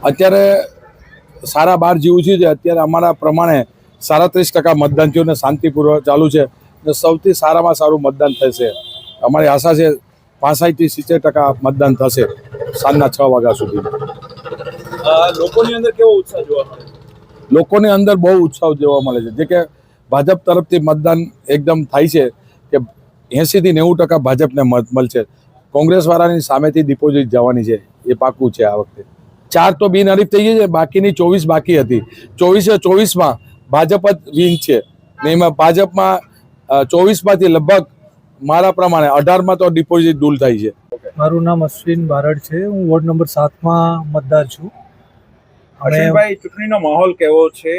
અત્યારે 12:30 જેવું છે. અત્યારે અમારા પ્રમાણે 37% મતદાન થયું અને શાંતિપૂર્વક ચાલુ છે. સૌથી સારામાં સારું મતદાન થશે. અમારી આશા છે 65 થી 70% મતદાન થશે સાંજના 6 વાગ્યા સુધી. લોકોની અંદર કેવો ઉત્સાહ જોવા મળે? લોકોની અંદર બહુ ઉત્સાહ જોવા મળે છે. જે કે ભાજપ તરફથી મતદાન એકદમ થાય છે કે 80 થી 90% ભાજપને મત મળશે. કોંગ્રેસ વાળાની સામેથી ડિપોઝિટ જવાની છે, એ પાકું છે. આ વખતે 4 તો બિનહરીફ થઈ ગઈ છે, બાકીની 24 બાકી હતી. 24-24માં ભાજપ જ વિન છે. ને એમાં ભાજપમાં 24માંથી લગભગ મારા પ્રમાણે 18માં તો ડિપોઝિટ દૂર થાય છે. મારું નામ અશ્વિન બારડ છે. હું વોર્ડ નંબર 7માં મતદાર છું. અશ્વિનભાઈ, ચૂંટણીનો માહોલ કેવો છે?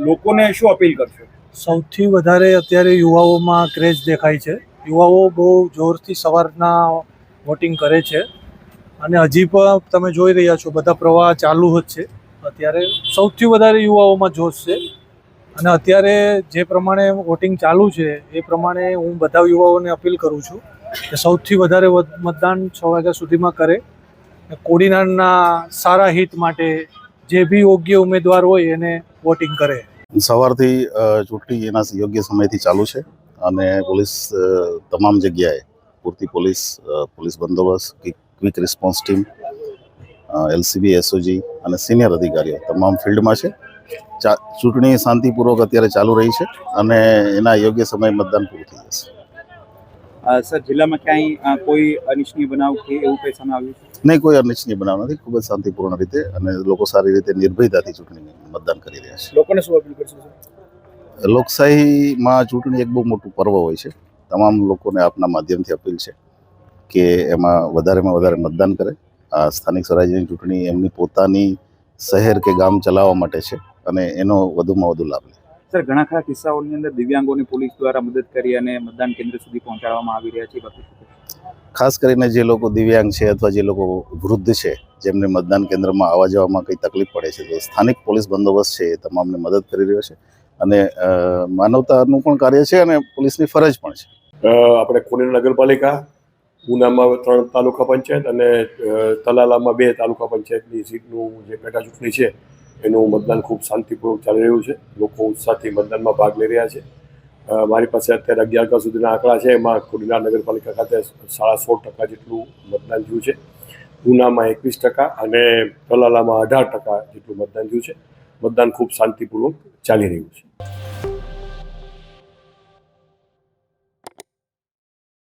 લોકોને શું અપીલ કરશો? સૌથી વધારે અત્યારે યુવાઓમાં ક્રેઝ દેખાય છે. યુવાઓ બહુ જોરથી સવારના વોટિંગ કરે છે અને હજી પણ તમે જોઈ રહ્યા છો બધા પ્રવાહ ચાલુ જ છે. અત્યારે સૌથી વધારે યુવાઓમાં જોશ છે અને અત્યારે જે પ્રમાણે વોટિંગ ચાલુ છે એ પ્રમાણે હું બધા યુવાઓને અપીલ કરું છું કે સૌથી વધારે મતદાન 6 વાગ્યા સુધીમાં કરે. કોડીનારના સારા હિત માટે જે બી યોગ્ય ઉમેદવાર હોય એને વોટિંગ કરે. સવારથી ચૂંટણી એના યોગ્ય સમયથી ચાલુ છે અને પોલીસ તમામ જગ્યાએ પૂરતી પોલીસ બંદોબસ્ત, quick response team, LCB, SOG અને સિનિયર અધિકારીઓ તમામ ફિલ્ડમાં છે. ચૂંટણી શાંતિપૂર્વક અત્યારે ચાલુ રહી છે અને એના યોગ્ય સમયે મતદાન પૂરું થઈ જશે. સર, જિલ્લામાં ક્યાંય કોઈ અનિચ્છનીય બનાવ કે એવું કંઈ સામે આવ્યું છે? નહીં, કોઈ અનિચ્છનીય બનાવ નથી. ખૂબ જ શાંતિપૂર્ણ રીતે અને લોકો સારી રીતે નિર્ભયતાથી ચૂંટણી મતદાન કરી રહ્યા છે. લોકોને શું અપીલ કરશો? લોકશાહીમાં ચૂંટણી એક બહુ મોટું પર્વ હોય છે. તમામ લોકોને આપના માધ્યમથી અપીલ છે કે એમાં વધારેમાં વધારે મતદાન કરે. આ સ્થાનિક સ્વરાજ્યની ચૂંટણી એમની પોતાની શહેર કે ગામ ચલાવવા માટે છે અને એનો વધુમાં વધુ લાભ લે. સર, ઘણા ખરા કિસ્સાઓની અંદર દિવ્યાંગોની પોલીસ દ્વારા મદદ કરી અને મતદાન કેન્દ્ર સુધી પહોંચાડવામાં આવી રહ્યા છે. ખાસ કરીને જે લોકો દિવ્યાંગ છે અથવા જે લોકો વૃદ્ધ છે, જેમને મતદાન કેન્દ્રમાં આવવા જવામાં કંઈ તકલીફ પડે છે, તો સ્થાનિક પોલીસ બંદોબસ્ત છે એ તમામને મદદ કરી રહ્યો છે અને માનવતાનું પણ કાર્ય છે અને પોલીસની ફરજ પણ છે. આપણે કોડીનાર નગરપાલિકા, ઉનામાં 3 તાલુકા પંચાયત અને તલાલામાં 2 તાલુકા પંચાયતની સીટનું જે પેટા ચૂંટણી છે એનું મતદાન ખૂબ શાંતિપૂર્વક ચાલી રહ્યું છે. લોકો ઉત્સાહથી મતદાનમાં ભાગ લઈ રહ્યા છે. મારી પાસે અત્યારે 11 વાગ્યા સુધીના આંકડા છે. એમાં કોડીનાર નગરપાલિકા ખાતે 16.5% જેટલું મતદાન થયું છે. ઉનામાં 21% અને તલાલામાં 18% જેટલું મતદાન થયું છે. મતદાન ખૂબ શાંતિપૂર્વક ચાલી રહ્યું છે.